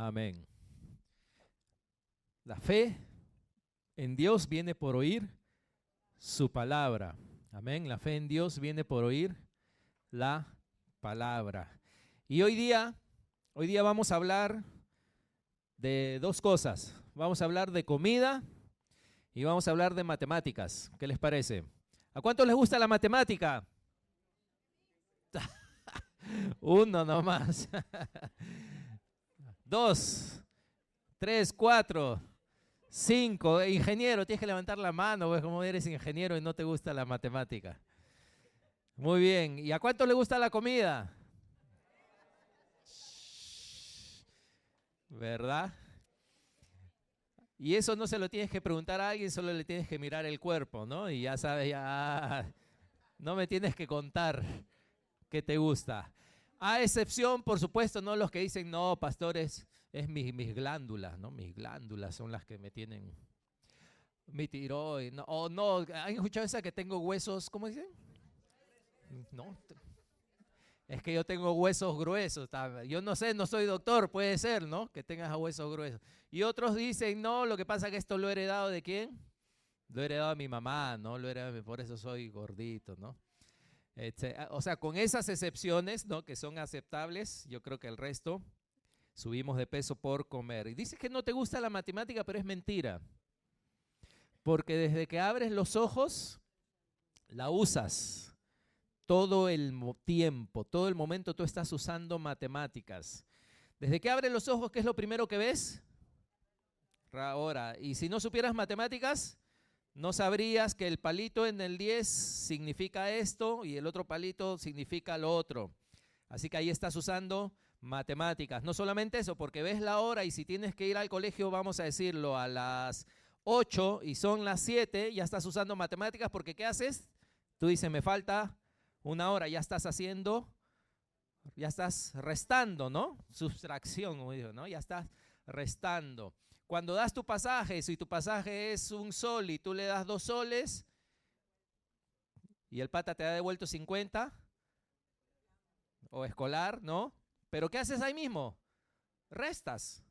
Amén. La fe en Dios viene por oír su palabra. Amén. La fe en Dios viene por oír la palabra. Y hoy día vamos a hablar de dos cosas. Vamos a hablar de comida y vamos a hablar de matemáticas. ¿Qué les parece? ¿A cuántos les gusta la matemática? Uno nomás. 2, 3, 4, 5. Ingeniero, tienes que levantar la mano, pues, como eres ingeniero y no te gusta la matemática. Muy bien. ¿Y a cuántos le gusta la comida? ¿Verdad? Y eso no se lo tienes que preguntar a alguien, solo le tienes que mirar el cuerpo, ¿no? Y ya sabes, ya no me tienes que contar qué te gusta. A excepción, por supuesto, no los que dicen, no, pastores, es mis glándulas, ¿no? Mis glándulas son las que me tienen mi tiroides. No, o no, ¿han escuchado esa que tengo huesos, cómo dicen? No, es que yo tengo huesos gruesos. Yo no sé, no soy doctor, puede ser, ¿no? Que tengas huesos gruesos. Y otros dicen, no, lo que pasa es que esto lo he heredado ¿de quién? Lo he heredado de mi mamá, ¿no? Por eso soy gordito, ¿no? O sea, con esas excepciones, ¿no? Que son aceptables, yo creo que el resto subimos de peso por comer. Y dices que no te gusta la matemática, pero es mentira. Porque desde que abres los ojos, la usas. Todo el tiempo, todo el momento tú estás usando matemáticas. Desde que abres los ojos, ¿qué es lo primero que ves? Ahora, y si no supieras matemáticas, no sabrías que el palito en el 10 significa esto y el otro palito significa lo otro. Así que ahí estás usando matemáticas. No solamente eso, porque ves la hora y si tienes que ir al colegio, vamos a decirlo, a las 8 y son las 7, ya estás usando matemáticas porque ¿qué haces? Tú dices, me falta una hora, ya estás haciendo, ya estás restando, ¿no? Subtracción, como digo, ¿no? Ya estás restando. Cuando das tu pasaje, si tu pasaje es un sol y tú le das 2 soles y el pata te ha devuelto 50, o escolar, ¿no? Pero ¿qué haces ahí mismo? Restas.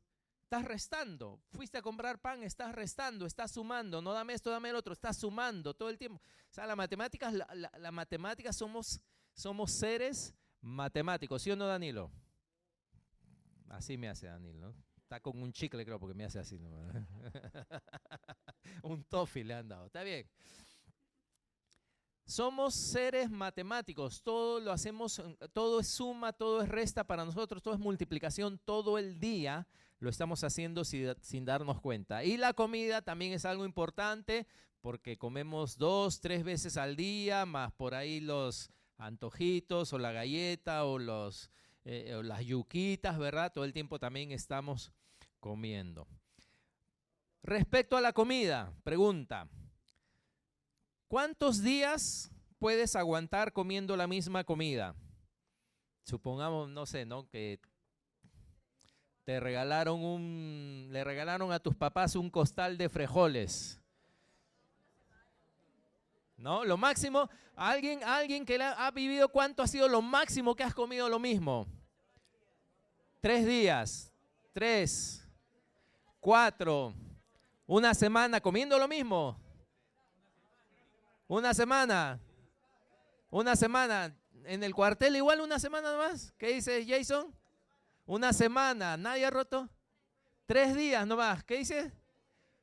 Estás restando. Fuiste a comprar pan, estás restando, estás sumando. No dame esto, dame el otro. Estás sumando todo el tiempo. O sea, la matemática somos seres matemáticos. ¿Sí o no, Danilo? Así me hace Danilo, ¿no? Está con un chicle, creo, porque me hace así, ¿no? Un toffee le han dado. Está bien. Somos seres matemáticos, todo lo hacemos, todo es suma, todo es resta para nosotros, todo es multiplicación, todo el día lo estamos haciendo sin darnos cuenta. Y la comida también es algo importante porque comemos 2, 3 veces al día, más por ahí los antojitos o la galleta o las yuquitas, ¿verdad? Todo el tiempo también estamos comiendo. Respecto a la comida, pregunta. ¿Cuántos días puedes aguantar comiendo la misma comida? Supongamos, no sé, ¿no? Que le regalaron a tus papás un costal de frijoles. ¿No? Lo máximo, alguien que ha vivido, ¿cuánto ha sido lo máximo que has comido lo mismo? 3 días, 3, 4, una semana comiendo lo mismo. Una semana, en el cuartel igual una semana nomás. ¿Qué dice Jason? Una semana, ¿nadie ha roto? 3 días nomás, ¿qué dice?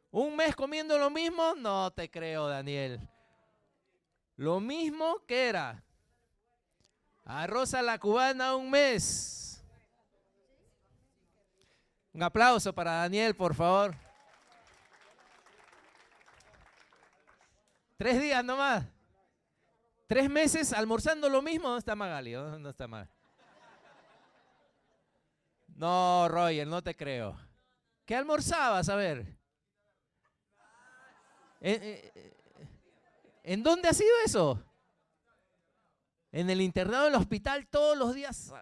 ¿Un mes comiendo lo mismo? No te creo, Daniel. Lo mismo que era. Arroz a la cubana un mes. Un aplauso para Daniel, por favor. 3 días nomás. 3 meses almorzando lo mismo. ¿Dónde está Magali? ¿Dónde está Magali? No, Roger, no te creo. ¿Qué almorzabas? A ver. ¿En dónde ha sido eso? En el internado del hospital todos los días.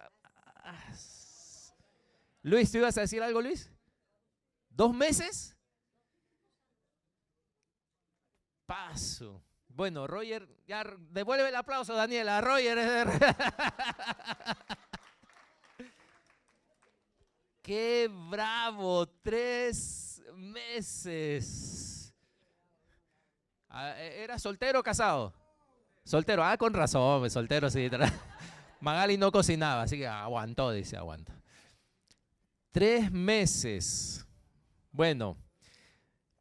Luis, ¿tú ibas a decir algo, Luis? 2 meses. Paso. Bueno, Roger, ya devuelve el aplauso, Daniela. Roger. ¡Qué bravo! 3 meses. ¿Era soltero o casado? Soltero. Ah, con razón, soltero sí. Magali no cocinaba, así que aguantó, dice, aguantó. 3 meses. Bueno,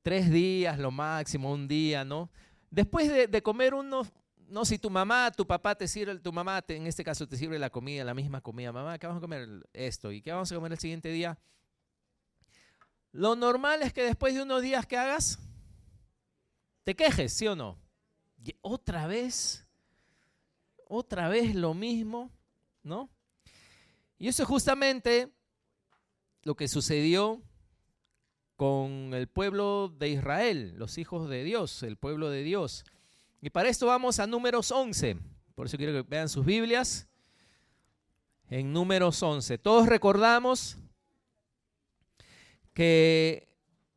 3 días lo máximo, un día, ¿no? Después de comer unos, no, si tu mamá, tu papá te sirve, tu mamá en este caso te sirve la comida, la misma comida. Mamá, ¿qué vamos a comer? Esto. ¿Y qué vamos a comer el siguiente día? Lo normal es que después de unos días que hagas, te quejes, ¿sí o no? Y otra vez lo mismo, ¿no? Y eso es justamente lo que sucedió con el pueblo de Israel, los hijos de Dios, el pueblo de Dios. Y para esto vamos a Números 11. Por eso quiero que vean sus Biblias. En Números 11. Todos recordamos que,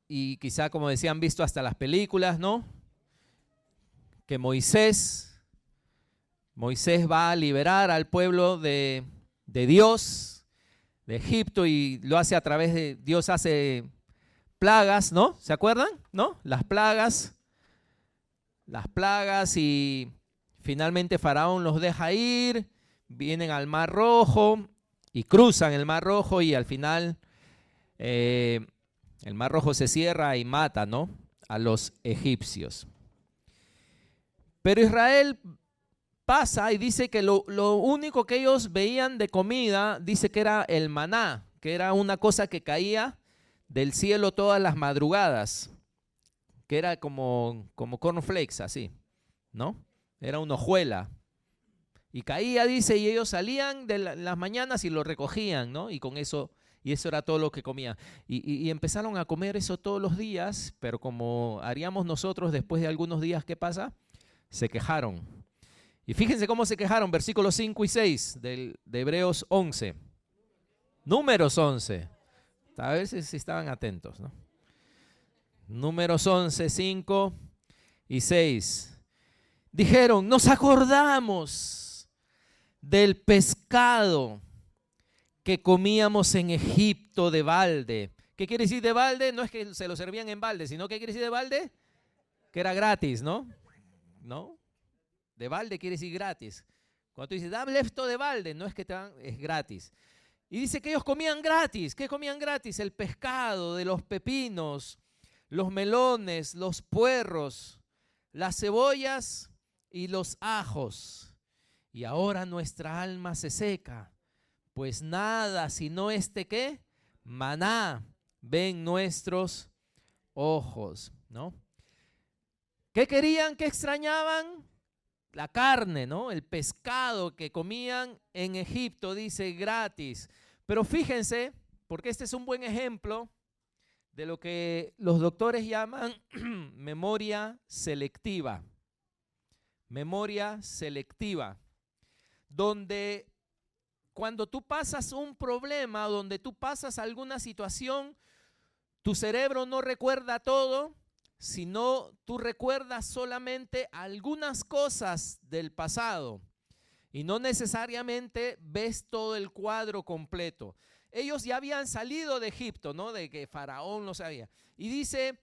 y quizá como decían, han visto hasta las películas, ¿no? Que Moisés va a liberar al pueblo de Dios, de Egipto, y lo hace a través de, Dios hace plagas, ¿no? ¿Se acuerdan? ¿No? Las plagas y finalmente Faraón los deja ir, vienen al Mar Rojo y cruzan el Mar Rojo y al final el Mar Rojo se cierra y mata, ¿no? A los egipcios. Pero Israel pasa y dice que lo único que ellos veían de comida, dice que era el maná, que era una cosa que caía del cielo todas las madrugadas, que era como cornflakes, así, ¿no? Era una hojuela. Y caía, dice, y ellos salían de las mañanas y lo recogían, ¿no? Y con eso, y eso era todo lo que comían. Y empezaron a comer eso todos los días, pero como haríamos nosotros después de algunos días, ¿qué pasa? Se quejaron. Y fíjense cómo se quejaron, versículos 5 y 6 de Hebreos 11. Números 11. A ver si estaban atentos, ¿no? Números 11, 5 y 6. Dijeron, nos acordamos del pescado que comíamos en Egipto de balde. ¿Qué quiere decir de balde? No es que se lo servían en balde, sino ¿qué quiere decir de balde? Que era gratis, ¿no? ¿No? De balde quiere decir gratis. Cuando tú dices, dame esto de balde, no es que te dan, es gratis. Y dice que ellos comían gratis. ¿Qué comían gratis? El pescado, de los pepinos, los melones, los puerros, las cebollas y los ajos. Y ahora nuestra alma se seca, pues nada sino ¿qué? Maná ven nuestros ojos, ¿no? ¿Qué querían? ¿Qué extrañaban? La carne, ¿no? El pescado que comían en Egipto, dice gratis. Pero fíjense, porque este es un buen ejemplo de lo que los doctores llaman memoria selectiva. Memoria selectiva. Donde cuando tú pasas un problema, donde tú pasas alguna situación, tu cerebro no recuerda todo, sino tú recuerdas solamente algunas cosas del pasado y no necesariamente ves todo el cuadro completo. Ellos ya habían salido de Egipto, ¿no? De que Faraón lo sabía. Y dice,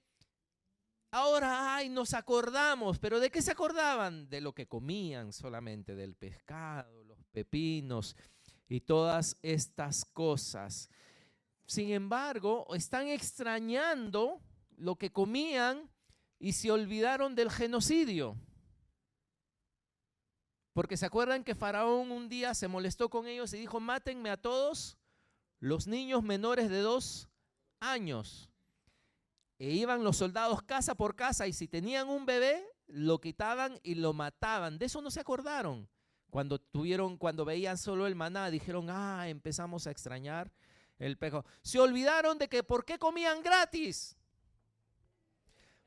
ahora, ay, nos acordamos, pero ¿de qué se acordaban? De lo que comían solamente, del pescado, los pepinos y todas estas cosas. Sin embargo, están extrañando lo que comían y se olvidaron del genocidio. Porque se acuerdan que Faraón un día se molestó con ellos y dijo, mátenme a todos los niños menores de 2 años. E iban los soldados casa por casa y si tenían un bebé, lo quitaban y lo mataban. De eso no se acordaron. Cuando veían solo el maná, dijeron, empezamos a extrañar el pescado. Se olvidaron de que ¿por qué comían gratis?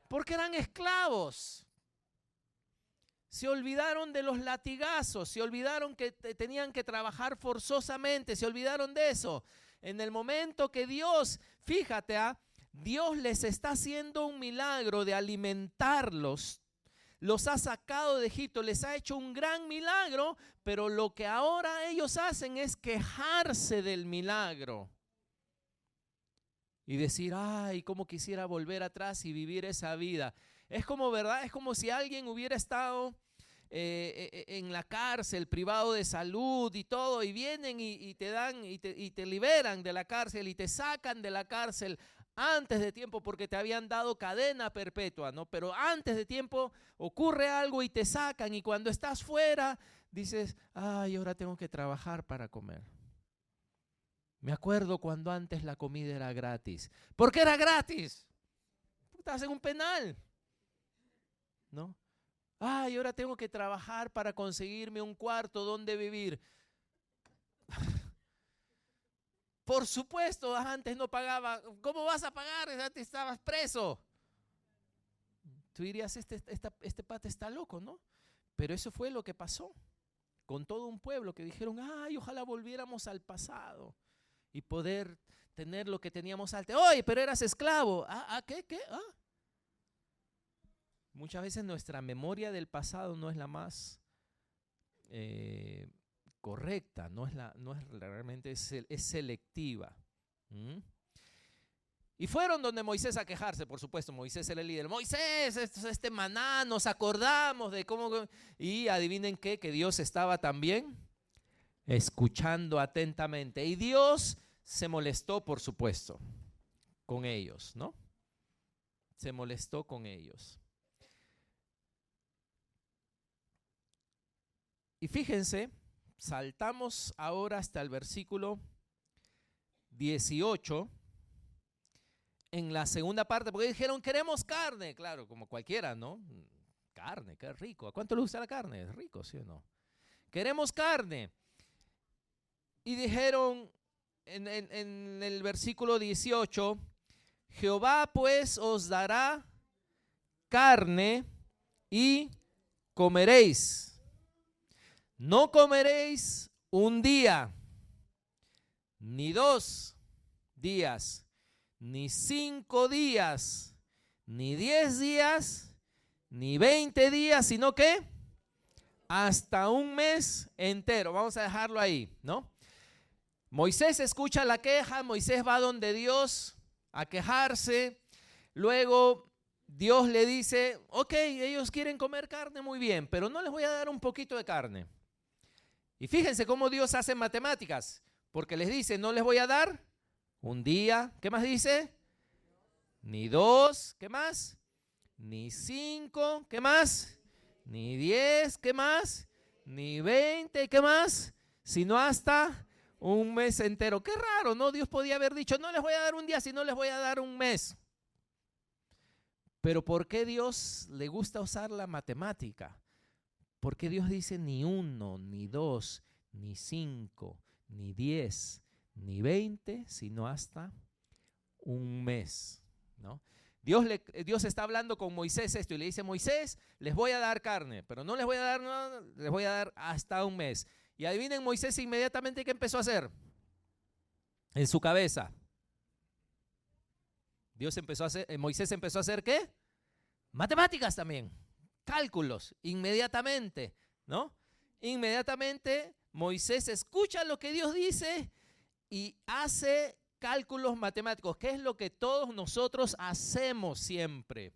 Porque eran esclavos. Se olvidaron de los latigazos, se olvidaron que tenían que trabajar forzosamente, se olvidaron de eso. En el momento que Dios, fíjate, Dios les está haciendo un milagro de alimentarlos, los ha sacado de Egipto, les ha hecho un gran milagro, pero lo que ahora ellos hacen es quejarse del milagro. y decir, ay, cómo quisiera volver atrás y vivir esa vida. Es como, ¿verdad? Es como si alguien hubiera estado en la cárcel, privado de salud y todo, y vienen y te dan y te liberan de la cárcel y te sacan de la cárcel antes de tiempo porque te habían dado cadena perpetua, ¿no? Pero antes de tiempo ocurre algo y te sacan, y cuando estás fuera dices, ay, ahora tengo que trabajar para comer. Me acuerdo cuando antes la comida era gratis. ¿Por qué era gratis? Porque estabas en un penal, ¿no? Ay, ahora tengo que trabajar para conseguirme un cuarto donde vivir. Por supuesto, antes no pagaba. ¿Cómo vas a pagar? Antes estabas preso. Tú dirías, este pata está loco, ¿no? Pero eso fue lo que pasó con todo un pueblo que dijeron, ay, ojalá volviéramos al pasado y poder tener lo que teníamos antes. Oye, pero eras esclavo. ¿Qué? Muchas veces nuestra memoria del pasado no es la más correcta, no es realmente, es selectiva. Y fueron donde Moisés a quejarse, por supuesto. Moisés era el líder. Moisés, este maná, nos acordamos de cómo. Y adivinen qué, que Dios estaba también escuchando atentamente. Y Dios se molestó, por supuesto, con ellos, ¿no? Se molestó con ellos. Y fíjense, saltamos ahora hasta el versículo 18, en la segunda parte, porque dijeron, queremos carne. Claro, como cualquiera, ¿no? Carne, qué rico. ¿A cuánto le gusta la carne? Es rico, ¿sí o no? Queremos carne. Y dijeron en el versículo 18, Jehová pues os dará carne y comeréis. No comeréis un día, ni 2 días, ni 5 días, ni 10 días, ni 20 días, sino que hasta un mes entero. Vamos a dejarlo ahí, ¿no? Moisés escucha la queja, Moisés va donde Dios a quejarse. Luego Dios le dice, ok, ellos quieren comer carne, muy bien, pero no les voy a dar un poquito de carne. Y fíjense cómo Dios hace matemáticas, porque les dice, no les voy a dar un día, ¿qué más dice? Ni 2, ¿qué más? Ni 5, ¿qué más? Ni 10, ¿qué más? Ni 20, ¿qué más? Sino hasta un mes entero. Qué raro, ¿no? Dios podía haber dicho, no les voy a dar un día, sino les voy a dar un mes. Pero ¿por qué Dios le gusta usar la matemática? ¿Por qué Dios dice ni 1, ni 2, ni 5, ni 10, ni 20, sino hasta un mes, ¿no? Dios está hablando con Moisés esto y le dice, Moisés, les voy a dar carne, pero no les voy a dar nada, les voy a dar hasta un mes. Y adivinen Moisés inmediatamente qué empezó a hacer en su cabeza. Moisés empezó a hacer ¿qué? Matemáticas también, cálculos, inmediatamente, ¿no? Inmediatamente Moisés escucha lo que Dios dice y hace cálculos matemáticos, que es lo que todos nosotros hacemos siempre.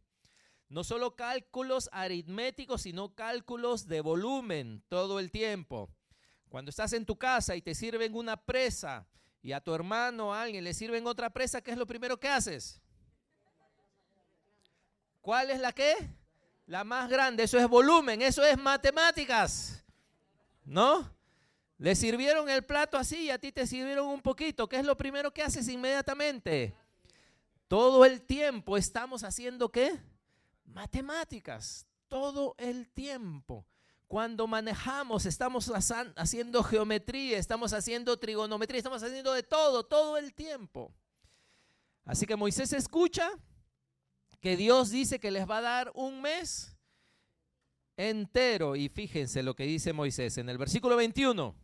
No solo cálculos aritméticos, sino cálculos de volumen todo el tiempo. Cuando estás en tu casa y te sirven una presa y a tu hermano o a alguien le sirven otra presa, ¿qué es lo primero que haces? ¿Cuál es la qué? La más grande. Eso es volumen, eso es matemáticas, ¿no? Le sirvieron el plato así y a ti te sirvieron un poquito. ¿Qué es lo primero que haces inmediatamente? Todo el tiempo estamos haciendo ¿qué? Matemáticas. Todo el tiempo. Cuando manejamos estamos haciendo geometría, estamos haciendo trigonometría, estamos haciendo de todo el tiempo. Así que Moisés escucha que Dios dice que les va a dar un mes entero. Y fíjense lo que dice Moisés en el versículo 21.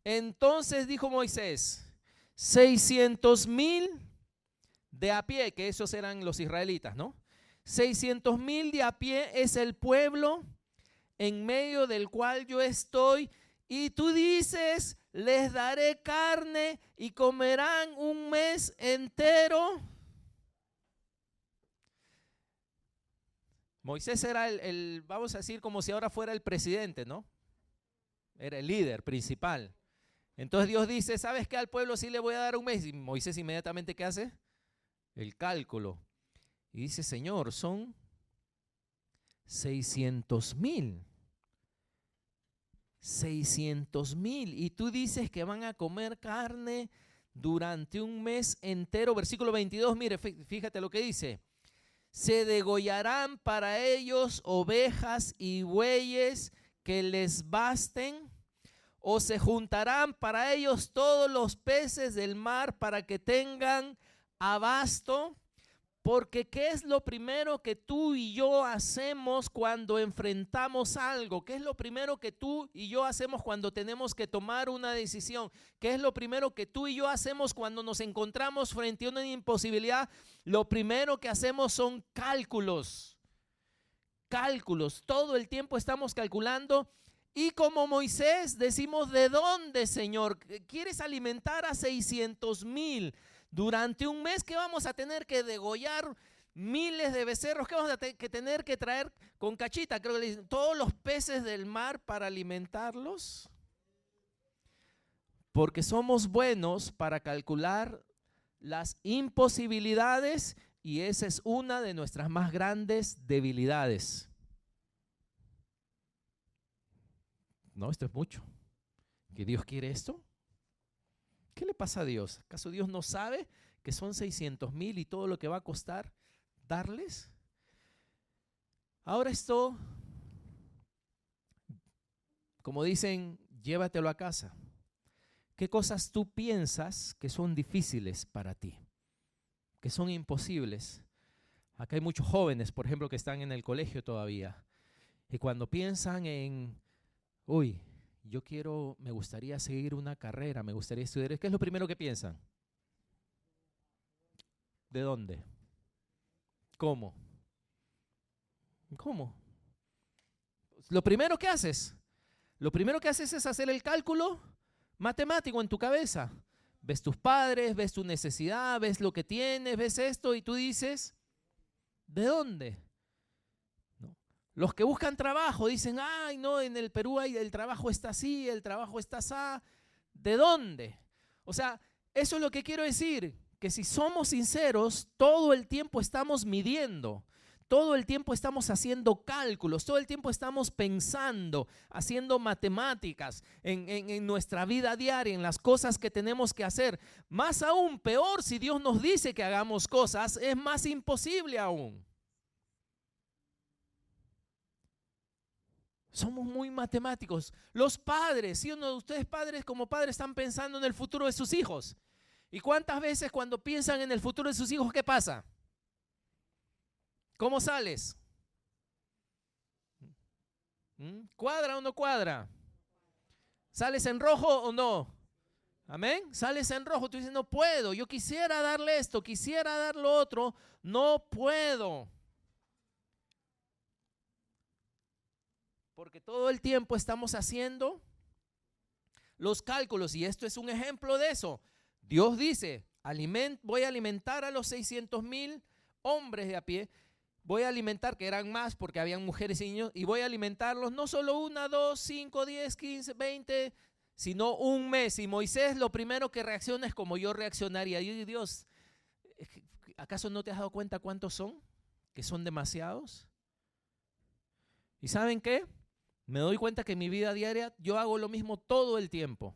Entonces dijo Moisés, 600,000 de a pie, que esos eran los israelitas, ¿no? 600,000 de a pie es el pueblo en medio del cual yo estoy, Y tú dices, les daré carne y comerán un mes entero. Moisés era vamos a decir, como si ahora fuera el presidente, ¿no? Era el líder principal. Entonces Dios dice, ¿sabes qué? Al pueblo sí le voy a dar un mes. Y Moisés inmediatamente, ¿qué hace? El cálculo. Y dice, Señor, son 600,000. 600,000. Y tú dices que van a comer carne durante un mes entero. Versículo 22, mire, fíjate lo que dice. Se degollarán para ellos ovejas y bueyes que les basten, o se juntarán para ellos todos los peces del mar para que tengan abasto. Porque ¿qué es lo primero que tú y yo hacemos cuando enfrentamos algo? ¿Qué es lo primero que tú y yo hacemos cuando tenemos que tomar una decisión? ¿Qué es lo primero que tú y yo hacemos cuando nos encontramos frente a una imposibilidad? Lo primero que hacemos son cálculos. Cálculos. Todo el tiempo estamos calculando. Y como Moisés decimos, ¿de dónde, Señor? ¿Quieres alimentar a 600,000? Durante un mes, ¿qué vamos a tener que degollar? Miles de becerros, ¿qué vamos a que tener que traer con cachita? Creo que le dicen, todos los peces del mar para alimentarlos. Porque somos buenos para calcular las imposibilidades y esa es una de nuestras más grandes debilidades. No, esto es mucho. ¿Que Dios quiere esto? ¿Qué le pasa a Dios? ¿Acaso Dios no sabe que son 600,000 y todo lo que va a costar darles? Ahora esto, como dicen, llévatelo a casa. ¿Qué cosas tú piensas que son difíciles para ti? Que son imposibles. Acá hay muchos jóvenes, por ejemplo, que están en el colegio todavía. Y cuando piensan en, uy, me gustaría seguir una carrera, me gustaría estudiar. ¿Qué es lo primero que piensan? ¿De dónde? ¿Cómo? ¿Cómo? Lo primero que haces es hacer el cálculo matemático en tu cabeza. Ves tus padres, ves tu necesidad, ves lo que tienes, ves esto y tú dices, ¿de dónde? Los que buscan trabajo dicen, ay, no, en el Perú el trabajo está así, el trabajo está así. ¿De dónde? O sea, eso es lo que quiero decir, que si somos sinceros, todo el tiempo estamos midiendo, todo el tiempo estamos haciendo cálculos, todo el tiempo estamos pensando, haciendo matemáticas en nuestra vida diaria, en las cosas que tenemos que hacer. Más aún, peor, si Dios nos dice que hagamos cosas, es más imposible aún. Somos muy matemáticos. Los padres, ¿sí o no? Ustedes padres como padres están pensando en el futuro de sus hijos. ¿Y cuántas veces cuando piensan en el futuro de sus hijos, qué pasa? ¿Cómo sales? ¿Cuadra o no cuadra? ¿Sales en rojo o no? Amén. Sales en rojo, tú dices, no puedo. Yo quisiera darle esto, quisiera dar lo otro, no puedo. Porque todo el tiempo estamos haciendo los cálculos y esto es un ejemplo de eso. Dios dice, voy a alimentar a los 600,000 hombres de a pie. Voy a alimentar, que eran más porque habían mujeres y niños, y voy a alimentarlos no solo 1, 2, 5, 10, 15, 20, sino un mes. Y Moisés lo primero que reacciona es como yo reaccionaría. Y Dios, ¿acaso no te has dado cuenta cuántos son? ¿Que son demasiados? ¿Y saben qué? Me doy cuenta que en mi vida diaria yo hago lo mismo todo el tiempo.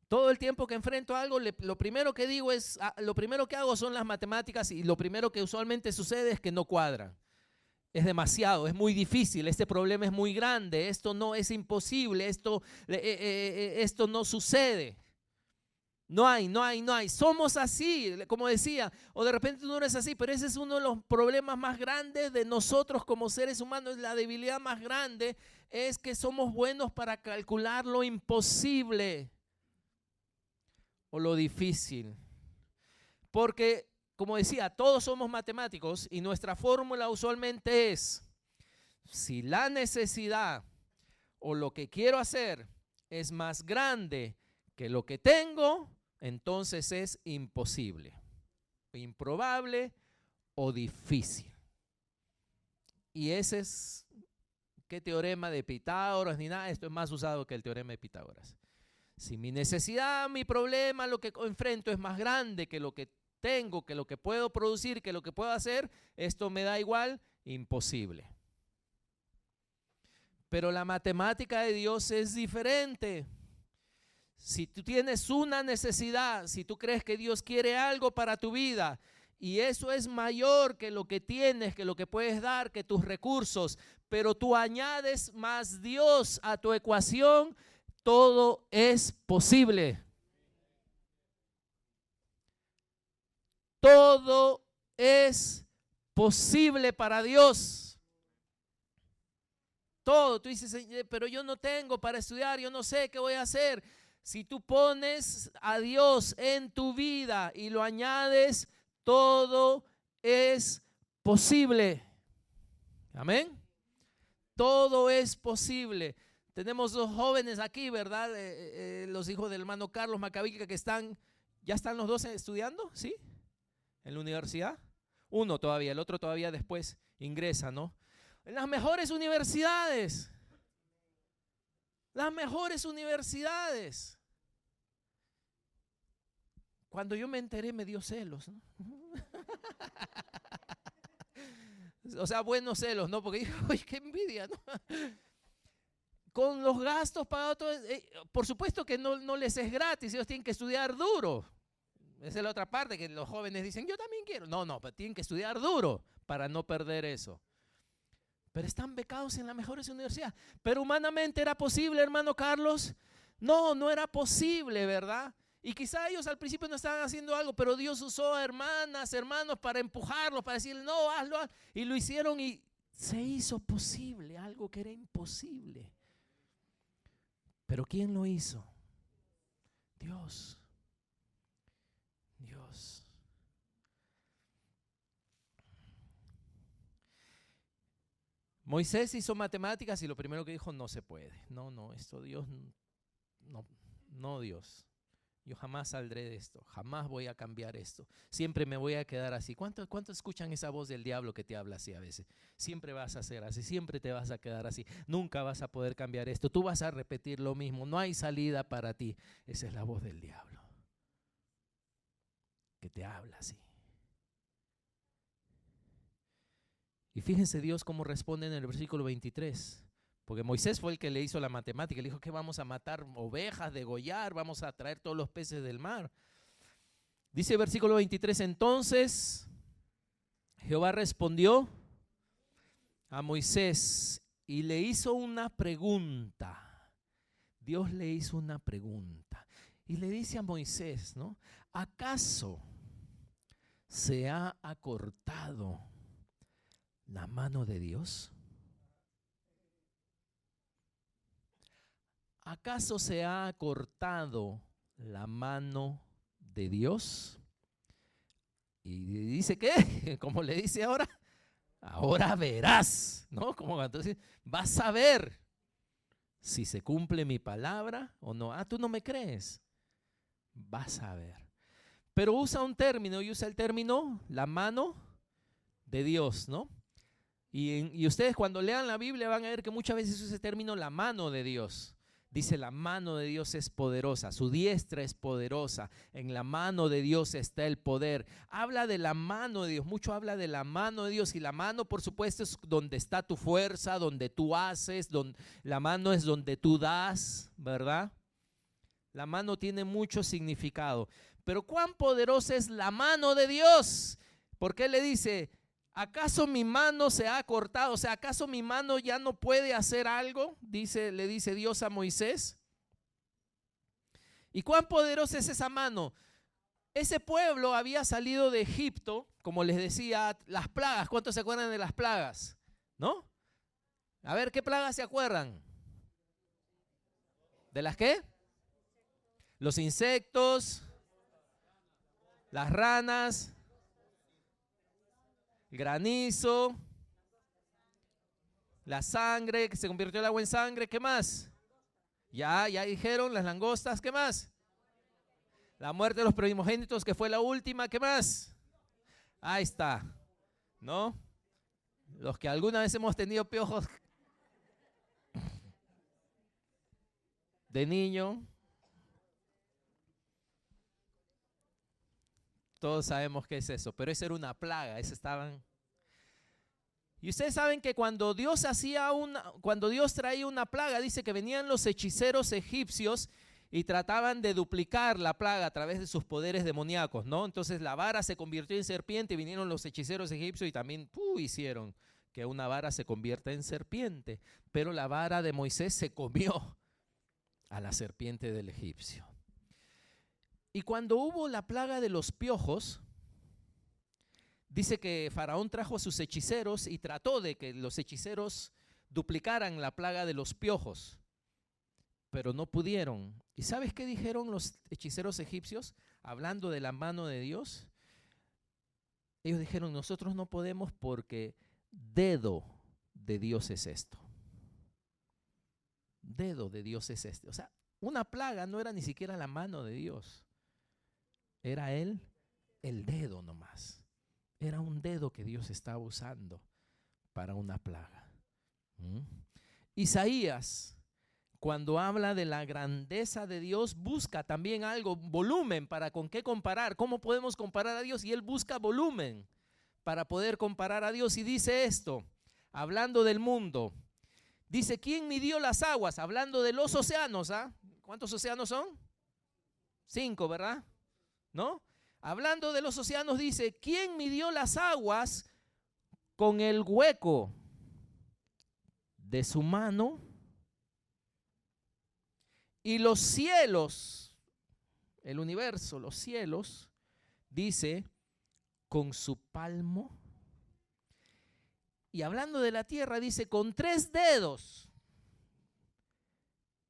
Todo el tiempo que enfrento algo, lo primero que digo es, lo primero que hago son las matemáticas y lo primero que usualmente sucede es que no cuadran. Es demasiado, es muy difícil, este problema es muy grande, esto no es imposible, esto no sucede. No hay. Somos así, como decía, o de repente tú no eres así, pero ese es uno de los problemas más grandes de nosotros como seres humanos. La debilidad más grande es que somos buenos para calcular lo imposible o lo difícil. Porque, como decía, todos somos matemáticos y nuestra fórmula usualmente es, si la necesidad o lo que quiero hacer es más grande que lo que tengo, entonces es imposible, improbable o difícil. Y ese es, ¿qué teorema de Pitágoras ni nada? Esto es más usado que el teorema de Pitágoras. Si mi necesidad, mi problema, lo que enfrento es más grande que lo que tengo, que lo que puedo producir, que lo que puedo hacer, esto me da igual, imposible. Pero la matemática de Dios es diferente. Si tú tienes una necesidad, si tú crees que Dios quiere algo para tu vida y eso es mayor que lo que tienes, que lo que puedes dar, que tus recursos, pero tú añades más Dios a tu ecuación, todo es posible. Todo es posible para Dios. Todo. Tú dices, pero yo no tengo para estudiar, yo no sé qué voy a hacer. Si tú pones a Dios en tu vida y lo añades, todo es posible. Amén. Todo es posible. Tenemos dos jóvenes aquí, ¿verdad? Los hijos del hermano Carlos Macavica que están, ¿ya están los dos estudiando? ¿Sí? En la universidad. Uno todavía, el otro todavía después ingresa, ¿no? En las mejores universidades. Las mejores universidades. Cuando yo me enteré me dio celos, ¿no? O sea, buenos celos, ¿no? Porque dije, ¡ay, qué envidia!, ¿no? Con los gastos pagados, todo, por supuesto que no les es gratis, ellos tienen que estudiar duro. Esa es la otra parte, que los jóvenes dicen, yo también quiero. No, pero tienen que estudiar duro para no perder eso. Pero están becados en las mejores universidades. Pero humanamente era posible, hermano Carlos. No era posible, ¿verdad? Y quizá ellos al principio no estaban haciendo algo, pero Dios usó a hermanas, hermanos para empujarlos, para decirles, no, hazlo. Y lo hicieron y se hizo posible, algo que era imposible. Pero ¿quién lo hizo? Dios. Dios. Moisés hizo matemáticas y lo primero que dijo, no se puede. No, esto Dios, no Dios. Yo jamás saldré de esto, jamás voy a cambiar esto. Siempre me voy a quedar así. ¿Cuántos escuchan esa voz del diablo que te habla así a veces? Siempre vas a ser así, siempre te vas a quedar así. Nunca vas a poder cambiar esto. Tú vas a repetir lo mismo. No hay salida para ti. Esa es la voz del diablo que te habla así. Y fíjense Dios cómo responde en el versículo 23. Porque Moisés fue el que le hizo la matemática. Le dijo que vamos a matar ovejas, degollar, vamos a traer todos los peces del mar. Dice el versículo 23, entonces Jehová respondió a Moisés y le hizo una pregunta. Dios le hizo una pregunta. Y le dice a Moisés, ¿no? ¿Acaso se ha acortado la mano de Dios? ¿Acaso se ha acortado la mano de Dios? Y dice ¿qué? Como le dice ahora verás, ¿no? Como entonces vas a ver si se cumple mi palabra o no. Tú no me crees. Vas a ver. Pero usa un término y usa el término la mano de Dios, ¿no? Y ustedes cuando lean la Biblia van a ver que muchas veces usa ese término la mano de Dios. Dice la mano de Dios es poderosa, su diestra es poderosa, en la mano de Dios está el poder. Habla de la mano de Dios, mucho habla de la mano de Dios y la mano por supuesto es donde está tu fuerza, donde tú haces, la mano es donde tú das, ¿verdad? La mano tiene mucho significado, pero ¿cuán poderosa es la mano de Dios? Porque Él le dice, ¿acaso mi mano se ha cortado? O sea, ¿acaso mi mano ya no puede hacer algo? Le dice Dios a Moisés. ¿Y cuán poderosa es esa mano? Ese pueblo había salido de Egipto, como les decía, las plagas. ¿Cuántos se acuerdan de las plagas? ¿No? A ver, ¿qué plagas se acuerdan? ¿De las qué? Los insectos, las ranas, granizo, la sangre, que se convirtió el agua en sangre. ¿Qué más? Ya dijeron las langostas, ¿qué más? La muerte de los primogénitos, que fue la última, ¿qué más? Ahí está, ¿no? Los que alguna vez hemos tenido piojos de niño, todos sabemos qué es eso, pero esa era una plaga, ese estaban. Y ustedes saben que cuando Dios traía una plaga, dice que venían los hechiceros egipcios y trataban de duplicar la plaga a través de sus poderes demoníacos, ¿no? Entonces la vara se convirtió en serpiente y vinieron los hechiceros egipcios y también hicieron que una vara se convierta en serpiente. Pero la vara de Moisés se comió a la serpiente del egipcio. Y cuando hubo la plaga de los piojos, dice que Faraón trajo a sus hechiceros y trató de que los hechiceros duplicaran la plaga de los piojos, pero no pudieron. ¿Y sabes qué dijeron los hechiceros egipcios? Hablando de la mano de Dios, ellos dijeron: nosotros no podemos porque dedo de Dios es esto. Dedo de Dios es este. O sea, una plaga no era ni siquiera la mano de Dios. Era el dedo nomás. Era un dedo que Dios estaba usando para una plaga. Isaías, cuando habla de la grandeza de Dios, busca también algo, volumen, para con qué comparar. ¿Cómo podemos comparar a Dios? Y él busca volumen para poder comparar a Dios. Y dice esto, hablando del mundo. Dice: ¿quién midió las aguas? Hablando de los océanos. ¿Cuántos océanos son? 5, ¿verdad? ¿No? Hablando de los océanos, dice: ¿quién midió las aguas con el hueco de su mano? Y los cielos, el universo, los cielos, dice, con su palmo. Y hablando de la tierra, dice: con 3 dedos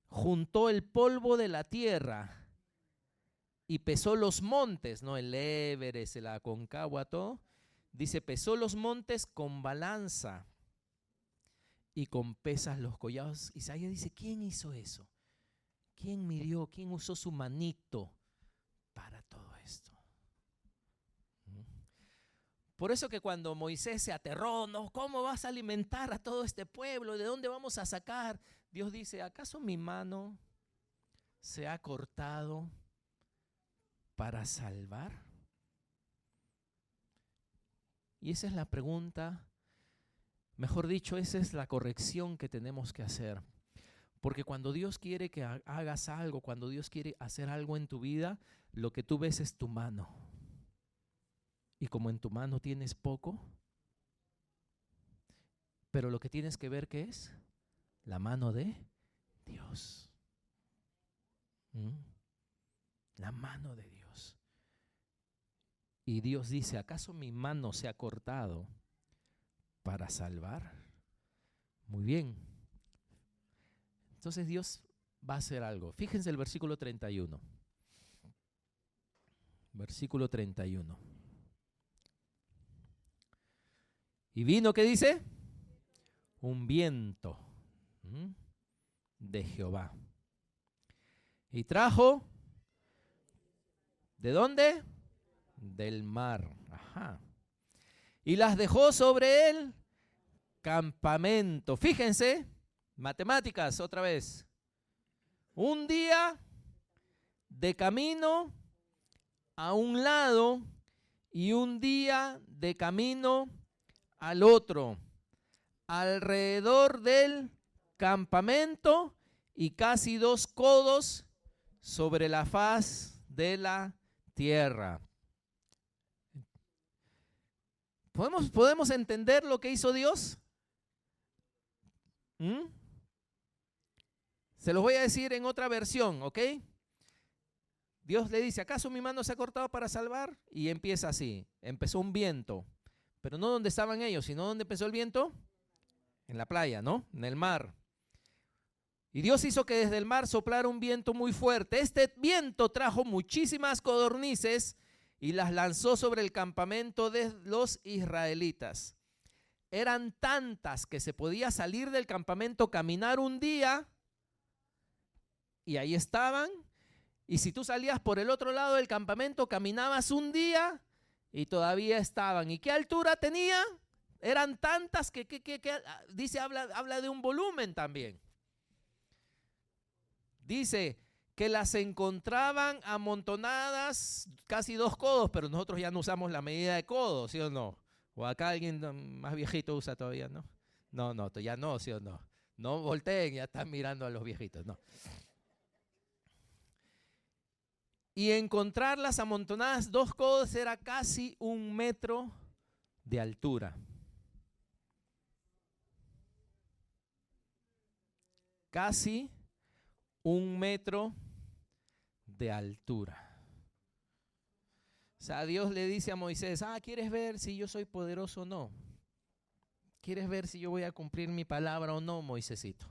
juntó el polvo de la tierra y pesó los montes, ¿no? El Everest, el Aconcagua, todo. Dice: pesó los montes con balanza y con pesas los collados. Isaías dice: ¿quién hizo eso? ¿Quién midió? ¿Quién usó su manito para todo esto? Por eso que cuando Moisés se aterró, ¿no? ¿Cómo vas a alimentar a todo este pueblo? ¿De dónde vamos a sacar? Dios dice: ¿acaso mi mano se ha cortado para salvar? Y esa es la pregunta, mejor dicho, esa es la corrección que tenemos que hacer. Porque cuando Dios quiere que hagas algo, cuando Dios quiere hacer algo en tu vida, lo que tú ves es tu mano. Y como en tu mano tienes poco, pero lo que tienes que ver, ¿qué es? La mano de Dios. La mano de Dios. Y Dios dice: ¿acaso mi mano se ha cortado para salvar? Muy bien. Entonces Dios va a hacer algo. Fíjense el versículo 31. Versículo 31. Y vino, ¿qué dice? Un viento de Jehová. Y trajo, ¿de dónde? Del mar. Ajá. Y las dejó sobre el campamento. Fíjense, matemáticas otra vez. Un día de camino a un lado y un día de camino al otro, alrededor del campamento y casi 2 codos sobre la faz de la tierra. ¿Podemos entender lo que hizo Dios? Se los voy a decir en otra versión, ¿ok? Dios le dice: ¿acaso mi mano se ha cortado para salvar? Y empieza así. Empezó un viento, pero no donde estaban ellos, sino donde empezó el viento, en la playa, ¿no? En el mar. Y Dios hizo que desde el mar soplara un viento muy fuerte. Este viento trajo muchísimas codornices y las lanzó sobre el campamento de los israelitas. Eran tantas que se podía salir del campamento, caminar un día y ahí estaban. Y si tú salías por el otro lado del campamento, caminabas un día y todavía estaban. ¿Y qué altura tenía? Eran tantas que dice, habla de un volumen también. Dice que las encontraban amontonadas casi 2 codos, pero nosotros ya no usamos la medida de codos, ¿sí o no? O acá alguien más viejito usa todavía, ¿no? No, ya no, ¿sí o no? No volteen, ya están mirando a los viejitos, no. Y encontrarlas amontonadas 2 codos era casi 1 metro de altura. Casi 1 metro de altura. O sea, Dios le dice a Moisés, ¿quieres ver si yo soy poderoso o no? ¿Quieres ver si yo voy a cumplir mi palabra o no, Moisésito?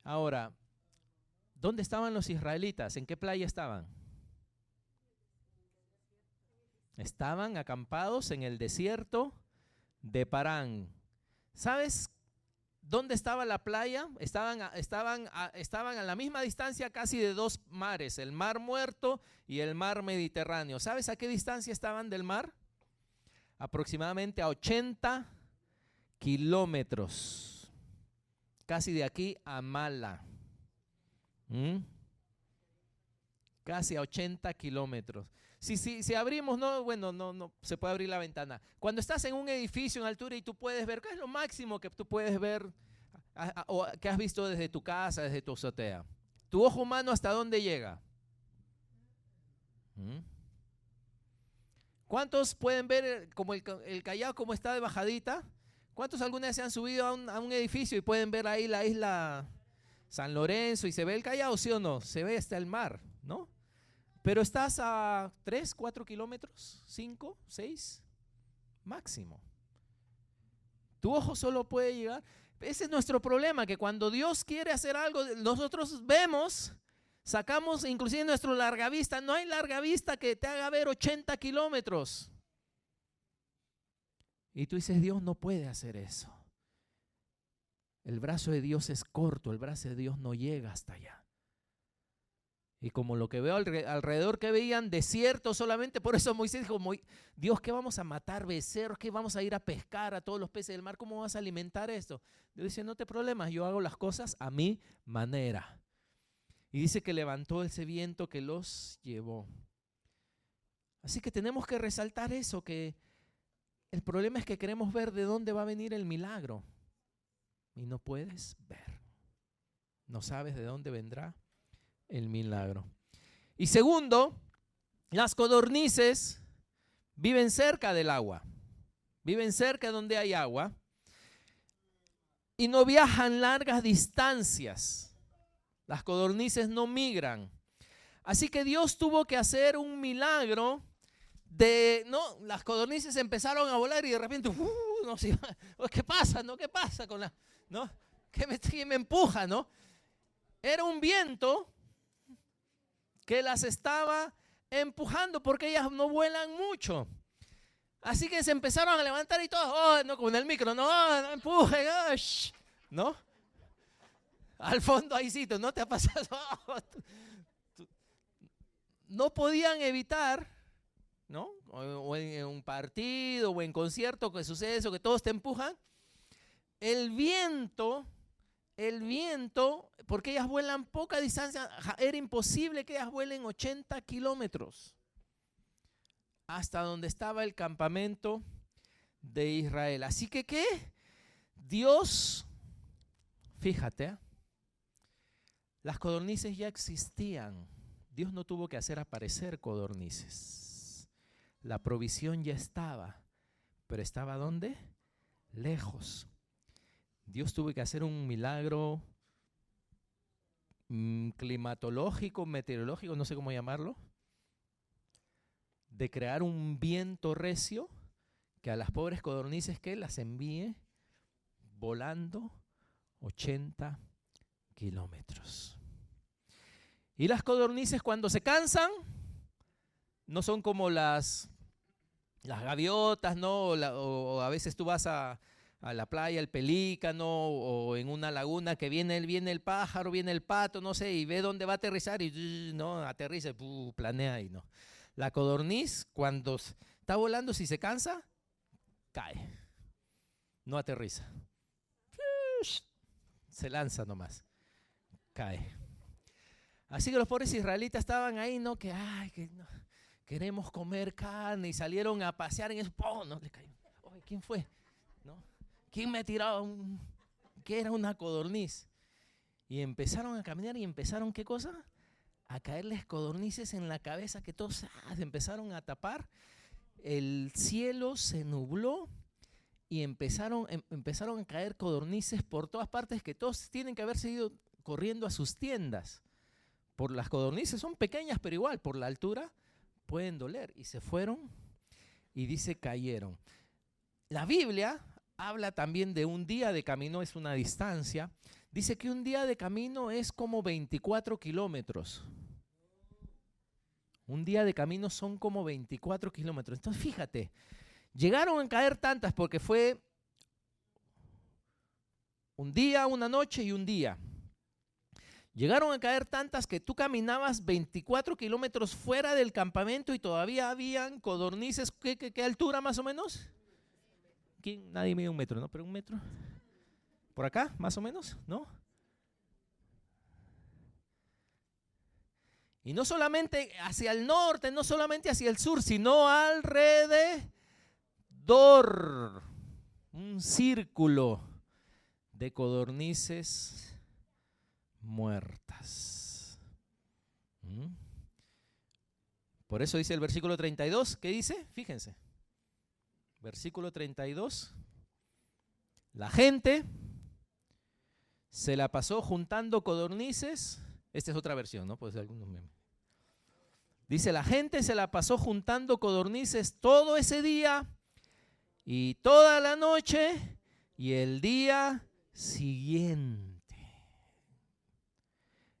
Ahora, ¿dónde estaban los israelitas? ¿En qué playa estaban? Estaban acampados en el desierto de Parán. ¿Sabes dónde estaba la playa? Estaban a la misma distancia casi de 2 mares, el Mar Muerto y el Mar Mediterráneo. ¿Sabes a qué distancia estaban del mar? Aproximadamente a 80 kilómetros. Casi de aquí a Mala. Casi a 80 kilómetros. Si abrimos, no se puede abrir la ventana. Cuando estás en un edificio en altura y tú puedes ver, ¿qué es lo máximo que tú puedes ver o que has visto desde tu casa, desde tu azotea? ¿Tu ojo humano hasta dónde llega? ¿Cuántos pueden ver como el Callao como está de bajadita? ¿Cuántos alguna vez se han subido a un edificio y pueden ver ahí la isla San Lorenzo y se ve el Callao, sí o no? Se ve hasta el mar, ¿no? Pero estás a 3, 4 kilómetros, 5, 6, máximo. Tu ojo solo puede llegar. Ese es nuestro problema, que cuando Dios quiere hacer algo, nosotros vemos, sacamos inclusive nuestro largavista. No hay largavista que te haga ver 80 kilómetros. Y tú dices, Dios no puede hacer eso. El brazo de Dios es corto, el brazo de Dios no llega hasta allá. Y como lo que veo alrededor que veían desierto solamente, por eso Moisés dijo, Dios, ¿qué vamos a matar becerros? ¿Qué vamos a ir a pescar a todos los peces del mar? ¿Cómo vas a alimentar esto? Dios dice, no te problemas, yo hago las cosas a mi manera. Y dice que levantó ese viento que los llevó. Así que tenemos que resaltar eso, que el problema es que queremos ver de dónde va a venir el milagro. Y no puedes ver. No sabes de dónde vendrá el milagro. Y segundo, las codornices viven cerca del agua. Viven cerca donde hay agua. Y no viajan largas distancias. Las codornices no migran. Así que Dios tuvo que hacer un milagro las codornices empezaron a volar y de repente, ¿qué pasa? ¿No? ¿Qué pasa con la, no? ¿Qué me empuja, no? Era un viento que las estaba empujando porque ellas no vuelan mucho. Así que se empezaron a levantar y todos, no, con el micro, no empujen, ¿no? Al fondo ahí sí, ¿no te ha pasado? No podían evitar, ¿no? O en un partido o en concierto que sucede eso, que todos te empujan. El viento, porque ellas vuelan poca distancia, era imposible que ellas vuelen 80 kilómetros hasta donde estaba el campamento de Israel. Así que, ¿qué? Dios, fíjate, las codornices ya existían. Dios no tuvo que hacer aparecer codornices. La provisión ya estaba, pero ¿estaba dónde? Lejos. Dios tuvo que hacer un milagro climatológico, meteorológico, no sé cómo llamarlo, de crear un viento recio que a las pobres codornices que las envíe volando 80 kilómetros. Y las codornices cuando se cansan, no son como las gaviotas, ¿no? O a veces tú vas a a la playa, el pelícano, o en una laguna que viene el pájaro, viene el pato, no sé, y ve dónde va a aterrizar y no, aterriza, planea y no. La codorniz, cuando está volando, si se cansa, cae, no aterriza. Se lanza nomás, cae. Así que los pobres israelitas estaban ahí, ¿no? Que, no, queremos comer carne, y salieron a pasear en eso, ¡pum! No, le cayó. Oye, ¿quién fue? ¿No? ¿Quién me ha tirado que era una codorniz? Y empezaron a caminar y empezaron, ¿qué cosa? A caerles codornices en la cabeza, que todos se empezaron a tapar. El cielo se nubló y empezaron a caer codornices por todas partes, que todos tienen que haberse ido corriendo a sus tiendas. Por las codornices son pequeñas, pero igual, por la altura pueden doler. Y se fueron y dice cayeron. La Biblia habla también de un día de camino, es una distancia. Dice que un día de camino es como 24 kilómetros. Un día de camino son como 24 kilómetros. Entonces fíjate, llegaron a caer tantas porque fue un día, una noche y un día. Llegaron a caer tantas que tú caminabas 24 kilómetros fuera del campamento y todavía habían codornices. ¿Qué altura más o menos? Nadie mide un metro, ¿no? Pero un metro. ¿Por acá, más o menos? ¿No? Y no solamente hacia el norte, no solamente hacia el sur, sino alrededor. Un círculo de codornices muertas. Por eso dice el versículo 32, ¿qué dice? Fíjense. Versículo 32. La gente se la pasó juntando codornices. Esta es otra versión, ¿no? Puede ser algunos memes. Dice, la gente se la pasó juntando codornices todo ese día y toda la noche y el día siguiente.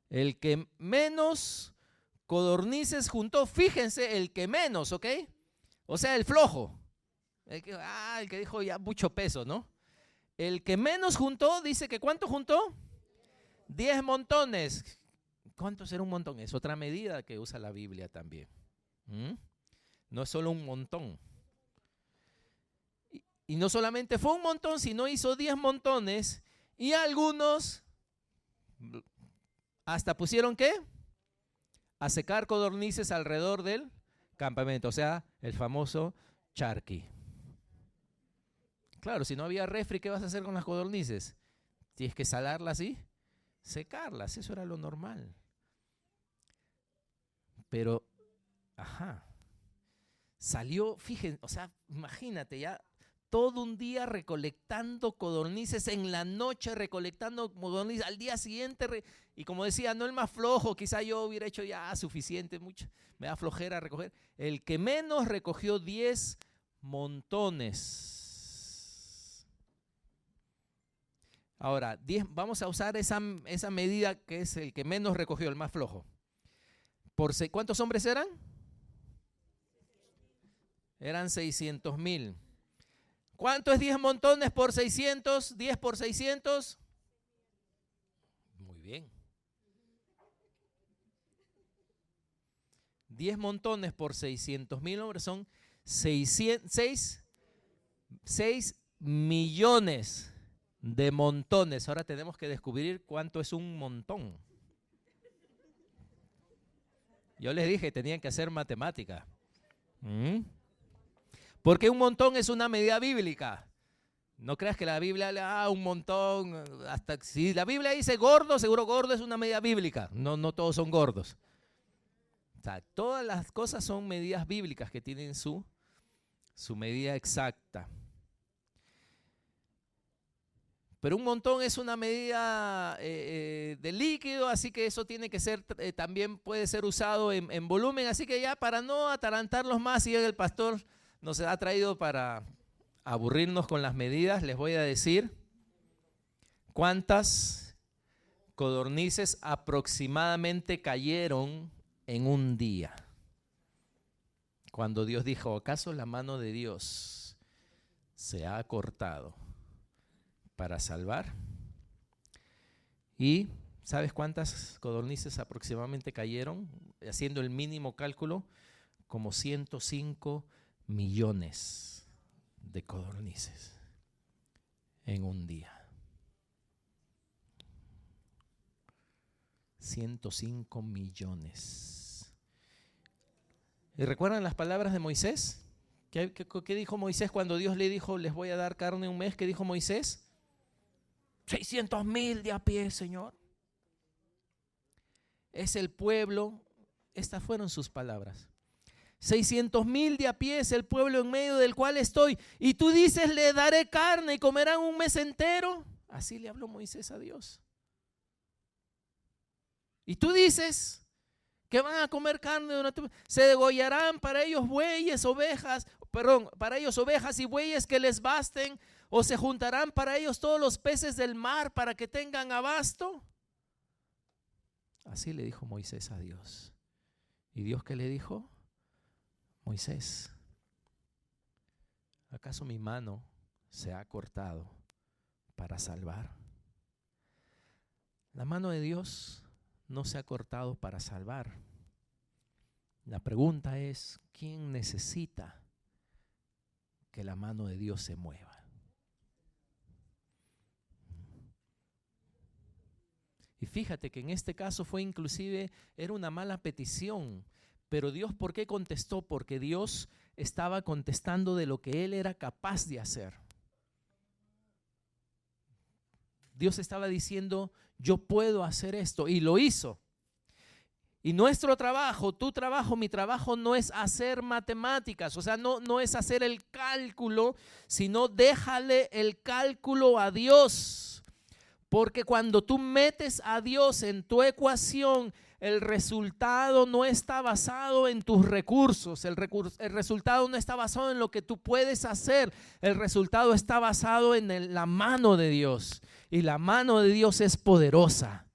El que menos codornices juntó, fíjense, el que menos, ¿ok? O sea, el flojo. El que dijo ya mucho peso, ¿no? El que menos juntó, dice que ¿cuánto juntó? 10 montones. ¿Cuánto será un montón? Es otra medida que usa la Biblia también. No es solo un montón. Y no solamente fue un montón, sino hizo 10 montones y algunos hasta pusieron ¿qué? A secar codornices alrededor del campamento, o sea, el famoso charqui. Claro, si no había refri, ¿qué vas a hacer con las codornices? Tienes que salarlas y secarlas, eso era lo normal. Pero, salió, fíjense, o sea, imagínate ya, todo un día recolectando codornices, en la noche recolectando codornices, al día siguiente, y como decía, no el más flojo, quizá yo hubiera hecho ya suficiente, mucho, me da flojera recoger. El que menos recogió 10 montones. Ahora, vamos a usar esa medida que es el que menos recogió, el más flojo. ¿Cuántos hombres eran? Eran 600,000. ¿Cuánto es 10 montones por 600? 10 por 600. Muy bien. 10 montones por 600,000 hombres son 6 millones de montones. Ahora tenemos que descubrir cuánto es un montón. Yo les dije, tenían que hacer matemática. Porque un montón es una medida bíblica. No creas que la Biblia le da un montón. Hasta si la Biblia dice gordo, seguro gordo es una medida bíblica. No todos son gordos. O sea, todas las cosas son medidas bíblicas que tienen su medida exacta. Pero un montón es una medida de líquido, así que eso tiene que ser, también puede ser usado en volumen. Así que ya para no atarantarlos más, y el pastor nos ha traído para aburrirnos con las medidas, les voy a decir cuántas codornices aproximadamente cayeron en un día. Cuando Dios dijo, ¿acaso la mano de Dios se ha cortado para salvar. ¿Y sabes cuántas codornices aproximadamente cayeron? Haciendo el mínimo cálculo, como 105 millones de codornices en un día. 105 millones. ¿Y recuerdan las palabras de Moisés? ¿Qué dijo Moisés cuando Dios le dijo, les voy a dar carne un mes? ¿Qué dijo Moisés? 600,000 de a pie, Señor. Es el pueblo, estas fueron sus palabras. 600,000 de a pie es el pueblo en medio del cual estoy. Y tú dices, le daré carne y comerán un mes entero. Así le habló Moisés a Dios. Y tú dices que van a comer carne se degollarán para ellos para ellos ovejas y bueyes que les basten, o se juntarán para ellos todos los peces del mar para que tengan abasto. Así le dijo Moisés a Dios. ¿Y Dios qué le dijo? Moisés, ¿acaso mi mano se ha cortado para salvar? La mano de Dios no se ha cortado para salvar. La pregunta es, ¿quién necesita que la mano de Dios se mueva? Y fíjate que en este caso era una mala petición. Pero Dios, ¿por qué contestó? Porque Dios estaba contestando de lo que Él era capaz de hacer. Dios estaba diciendo, yo puedo hacer esto, y lo hizo. Y nuestro trabajo, tu trabajo, mi trabajo no es hacer matemáticas, o sea, no es hacer el cálculo, sino déjale el cálculo a Dios. Porque cuando tú metes a Dios en tu ecuación, el resultado no está basado en tus recursos, el resultado no está basado en lo que tú puedes hacer, el resultado está basado en la mano de Dios, y la mano de Dios es poderosa.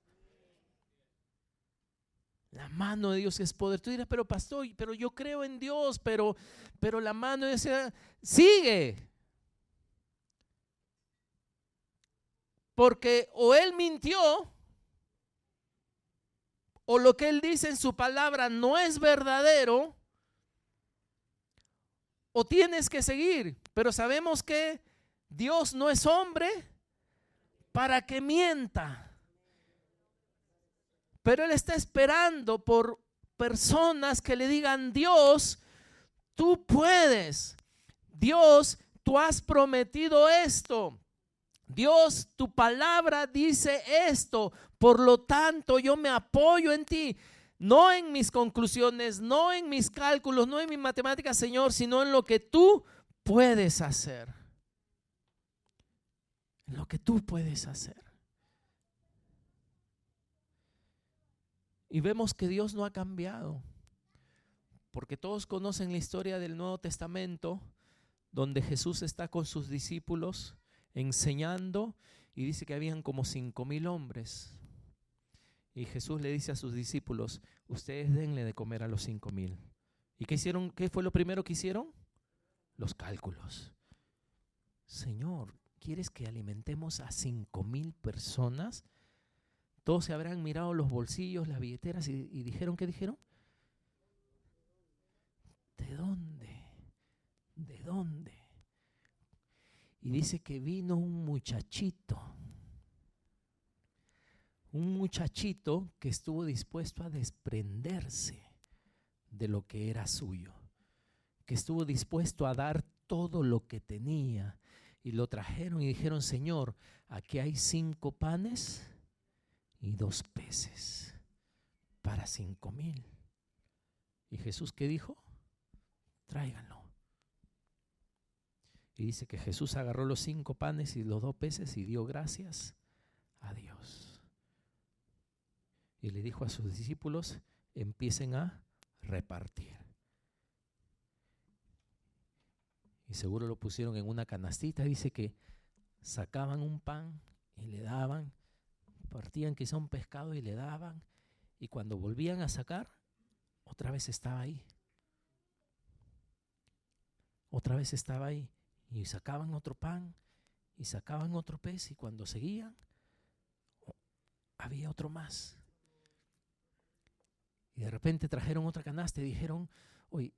La mano de Dios es poder. Tú dirás, pero pastor, pero yo creo en Dios, pero la mano de Dios sigue. Porque o Él mintió, o lo que Él dice en su palabra no es verdadero, o tienes que seguir. Pero sabemos que Dios no es hombre para que mienta. Pero Él está esperando por personas que le digan, Dios, tú puedes. Dios, tú has prometido esto. Dios, tu palabra dice esto, por lo tanto yo me apoyo en ti, no en mis conclusiones, no en mis cálculos, no en mis matemáticas, Señor, sino en lo que tú puedes hacer. En lo que tú puedes hacer. Y vemos que Dios no ha cambiado, porque todos conocen la historia del Nuevo Testamento, donde Jesús está con sus discípulos enseñando, y dice que habían como 5,000 hombres. Y Jesús le dice a sus discípulos, ustedes denle de comer a los 5,000. ¿Y qué hicieron? ¿Qué fue lo primero que hicieron? Los cálculos. Señor, ¿quieres que alimentemos a 5,000 personas? Todos se habrán mirado los bolsillos, las billeteras y dijeron, ¿qué dijeron? ¿De dónde? ¿De dónde? Y dice que vino un muchachito que estuvo dispuesto a desprenderse de lo que era suyo, que estuvo dispuesto a dar todo lo que tenía, y lo trajeron y dijeron, Señor, aquí hay 5 panes y 2 peces para 5,000. ¿Y Jesús qué dijo? Tráiganlo. Y dice que Jesús agarró los 5 panes y los 2 peces y dio gracias a Dios. Y le dijo a sus discípulos, empiecen a repartir. Y seguro lo pusieron en una canastita. Dice que sacaban un pan y le daban, partían quizá un pescado y le daban. Y cuando volvían a sacar, otra vez estaba ahí. Otra vez estaba ahí. Y sacaban otro pan Y sacaban otro pez y cuando seguían, había otro más. Y de repente trajeron otra canasta y dijeron, oye,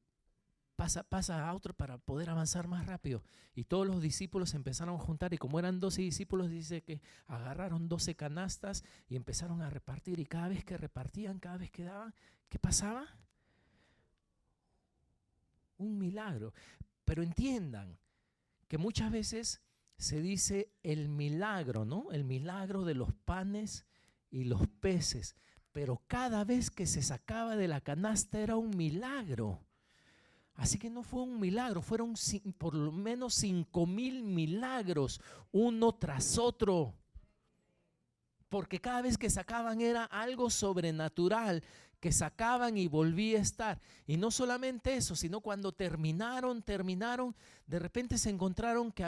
pasa a otro para poder avanzar más rápido. Y todos los discípulos se empezaron a juntar y como eran 12 discípulos, dice que agarraron 12 canastas y empezaron a repartir. Y cada vez que repartían, cada vez que daban, ¿qué pasaba? Un milagro. Pero entiendan que muchas veces se dice el milagro, ¿no? El milagro de los panes y los peces. Pero cada vez que se sacaba de la canasta era un milagro. Así que no fue un milagro, fueron por lo menos 5,000 milagros, uno tras otro. Porque cada vez que sacaban era algo sobrenatural, que sacaban y volvía a estar. Y no solamente eso, sino cuando terminaron, de repente se encontraron que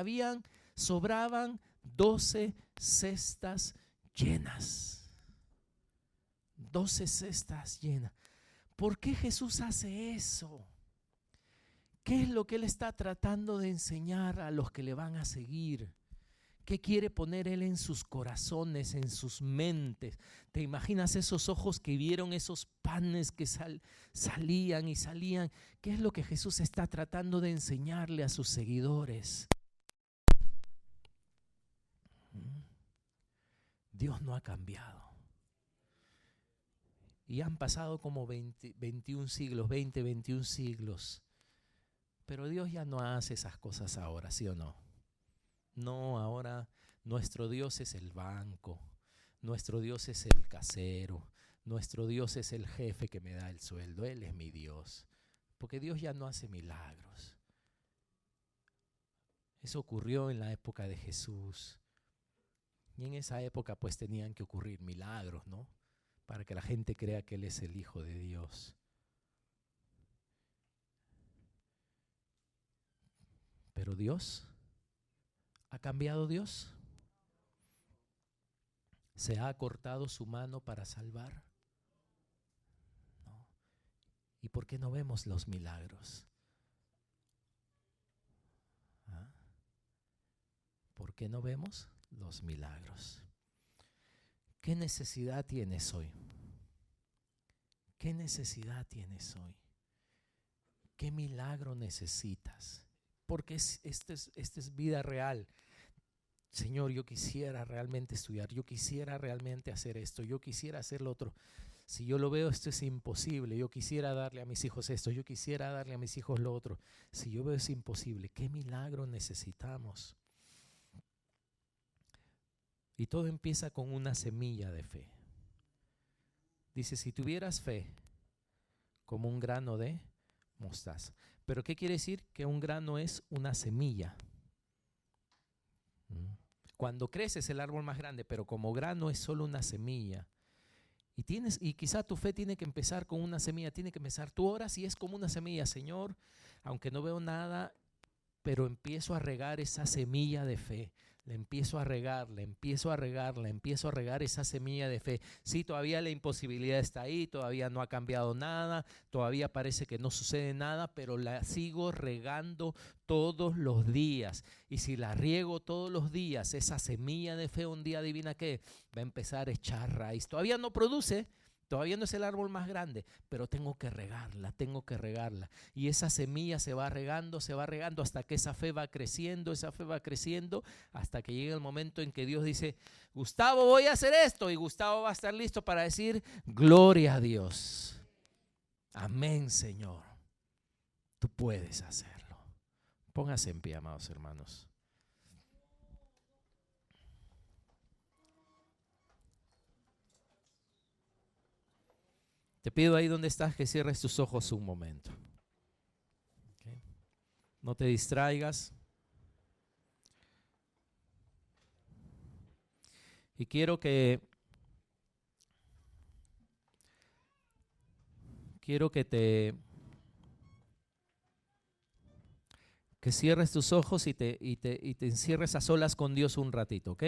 sobraban 12 cestas llenas. 12 cestas llenas. ¿Por qué Jesús hace eso? ¿Qué es lo que Él está tratando de enseñar a los que le van a seguir? ¿Qué quiere poner Él en sus corazones, en sus mentes? ¿Te imaginas esos ojos que vieron esos panes que salían y salían? ¿Qué es lo que Jesús está tratando de enseñarle a sus seguidores? Dios no ha cambiado. Y han pasado como 21 siglos. Pero Dios ya no hace esas cosas ahora, ¿sí o no? No, ahora nuestro Dios es el banco, nuestro Dios es el casero, nuestro Dios es el jefe que me da el sueldo, Él es mi Dios. Porque Dios ya no hace milagros. Eso ocurrió en la época de Jesús. Y en esa época pues tenían que ocurrir milagros, ¿no? Para que la gente crea que Él es el Hijo de Dios. Pero Dios, ¿ha cambiado Dios? ¿Se ha acortado su mano para salvar? No. ¿Y por qué no vemos los milagros? ¿Ah? ¿Por qué no vemos los milagros? ¿Qué necesidad tienes hoy? ¿Qué necesidad tienes hoy? ¿Qué milagro necesitas? Porque esta es vida real. Señor, yo quisiera realmente estudiar, yo quisiera realmente hacer esto, yo quisiera hacer lo otro. Si yo lo veo, esto es imposible. Yo quisiera darle a mis hijos esto, yo quisiera darle a mis hijos lo otro. Si yo veo es imposible, ¿qué milagro necesitamos? Y todo empieza con una semilla de fe. Dice, si tuvieras fe como un grano de mostaza. ¿Pero qué quiere decir? Que un grano es una semilla. Cuando crece es el árbol más grande, pero como grano es solo una semilla. Y quizá tu fe tiene que empezar con una semilla, tiene que empezar. Tú oras y es como una semilla, Señor, aunque no veo nada, pero empiezo a regar esa semilla de fe. Le empiezo a regar esa semilla de fe. Sí, todavía la imposibilidad está ahí, todavía no ha cambiado nada, todavía parece que no sucede nada, pero la sigo regando todos los días. Y si la riego todos los días, esa semilla de fe un día, adivina qué, va a empezar a echar raíz. Todavía no produce, todavía no es el árbol más grande, pero tengo que regarla. Y esa semilla se va regando hasta que esa fe va creciendo, hasta que llega el momento en que Dios dice, Gustavo, voy a hacer esto. Y Gustavo va a estar listo para decir, gloria a Dios. Amén, Señor. Tú puedes hacerlo. Póngase en pie, amados hermanos. Te pido ahí donde estás que cierres tus ojos un momento. ¿Okay? No te distraigas. Y quiero que cierres tus ojos y te encierres a solas con Dios un ratito, ¿ok?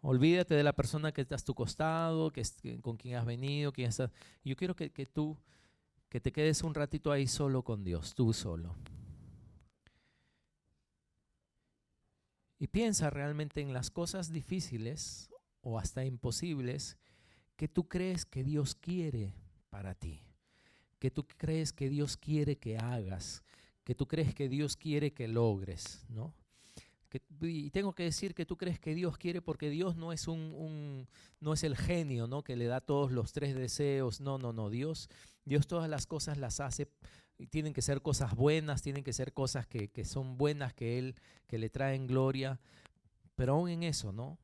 Olvídate de la persona que está a tu costado, con quien has venido, Yo quiero que te quedes un ratito ahí solo con Dios, tú solo. Y piensa realmente en las cosas difíciles o hasta imposibles que tú crees que Dios quiere para ti, que tú crees que Dios quiere que hagas, que tú crees que Dios quiere que logres, ¿no? Y tengo que decir que tú crees que Dios quiere, porque Dios no es no es el genio, ¿no? Que le da todos los 3 deseos. No, no, no. Dios todas las cosas las hace, y tienen que ser cosas buenas, tienen que ser cosas que son buenas, que le traen gloria. Pero aún en eso, ¿no?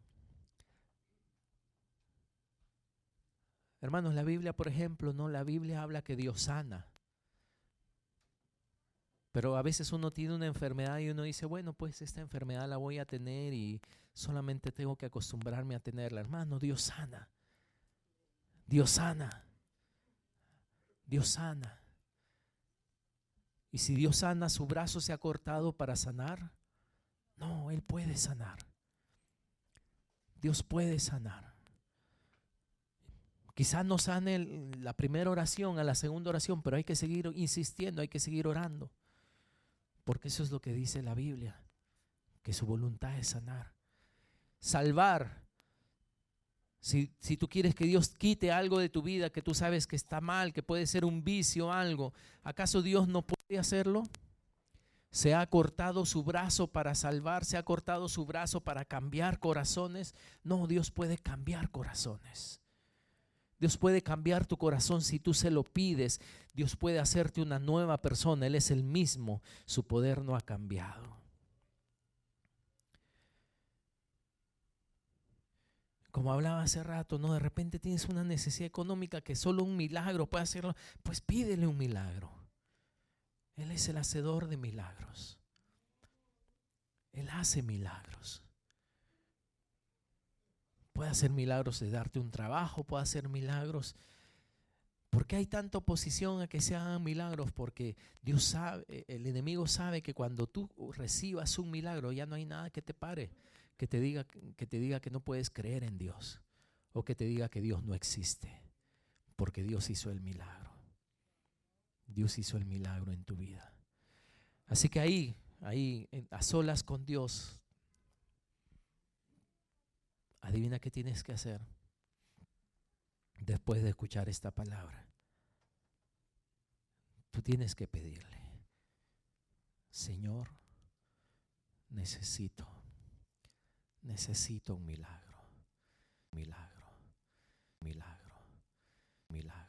Hermanos, la Biblia, por ejemplo, ¿no? La Biblia habla que Dios sana. Pero a veces uno tiene una enfermedad y uno dice, bueno, pues esta enfermedad la voy a tener y solamente tengo que acostumbrarme a tenerla. Hermano, Dios sana. Dios sana. Dios sana. Y si Dios sana, ¿su brazo se ha cortado para sanar? No, Él puede sanar. Dios puede sanar. Quizás no sane la primera oración, a la segunda oración, pero hay que seguir insistiendo, hay que seguir orando. Porque eso es lo que dice la Biblia, que su voluntad es sanar. Salvar. Si tú quieres que Dios quite algo de tu vida, que tú sabes que está mal, que puede ser un vicio o algo, ¿acaso Dios no puede hacerlo? Se ha cortado su brazo para salvar, se ha cortado su brazo para cambiar corazones. No, Dios puede cambiar corazones. Dios puede cambiar tu corazón si tú se lo pides. Dios puede hacerte una nueva persona. Él es el mismo. Su poder no ha cambiado. Como hablaba hace rato, ¿no? De repente tienes una necesidad económica que solo un milagro puede hacerlo. Pues pídele un milagro. Él es el hacedor de milagros. Él hace milagros. Puede hacer milagros de darte un trabajo, puede hacer milagros. ¿Por qué hay tanta oposición a que se hagan milagros? Porque Dios sabe, el enemigo sabe que cuando tú recibas un milagro ya no hay nada que te pare, que te diga que no puedes creer en Dios, o que te diga que Dios no existe, porque Dios hizo el milagro. Dios hizo el milagro en tu vida. Así que ahí, a solas con Dios, adivina qué tienes que hacer después de escuchar esta palabra. Tú tienes que pedirle: Señor, necesito un milagro, milagro, milagro, milagro.